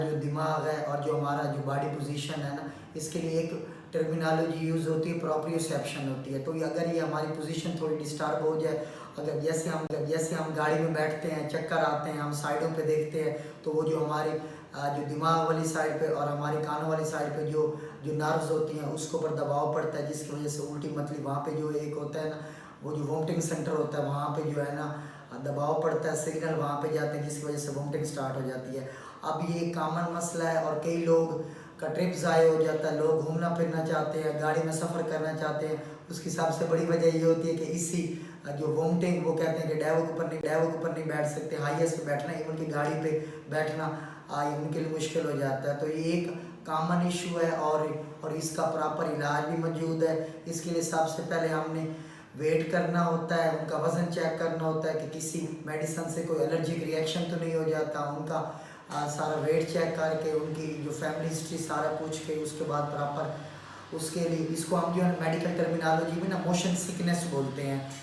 जो दिमाग है और जो हमारा जो बॉडी पोजीशन है ना, इसके लिए एक टर्मिनोलॉजी यूज़ होती है, प्रोप्रियोसेप्शन होती है। तो ये अगर ये हमारी पोजीशन थोड़ी डिस्टर्ब हो जाए, अगर जैसे हम गाड़ी में बैठते हैं, चक्कर आते हैं, हम साइडों पे देखते हैं, तो वो जो हमारी जो दिमाग वाली साइड पे और हमारी कानों वाली साइड पे जो जो नर्व्स होती हैं उसके ऊपर दबाव पड़ता है, जिसकी वजह से उल्टी मतलब वहाँ पे जो एक होता है ना, वो जो वोमिटिंग सेंटर होता है वहाँ पे जो है ना दबाव पड़ता है, सिग्नल वहाँ पे जाते हैं, जिसकी वजह से वोमिटिंग स्टार्ट हो जाती है। अब ये कॉमन मसला है और कई लोग का ट्रिप ज़ाया हो जाता है, लोग घूमना फिरना चाहते हैं, गाड़ी में सफ़र करना चाहते हैं, उसकी सबसे बड़ी वजह ये होती है कि इसी जो वोमिटिंग, वो कहते हैं कि ड्राइवर के ऊपर नहीं बैठ सकते, हाईएस्ट पे बैठना, इवन की गाड़ी पे बैठना उनके लिए मुश्किल हो जाता है। तो ये एक कॉमन इशू है और इसका प्रॉपर इलाज भी मौजूद है। इसके लिए सबसे पहले हमने वेट करना होता है, उनका वज़न चेक करना होता है कि किसी मेडिसिन से कोई एलर्जिक रिएक्शन तो नहीं हो जाता, उनका सारा वेट चेक करके, उनकी जो फैमिली हिस्ट्री सारा पूछ के, उसके बाद प्रॉपर उसके लिए इसको हम जो है मेडिकल टर्मिनोलॉजी में ना मोशन सिकनेस बोलते हैं।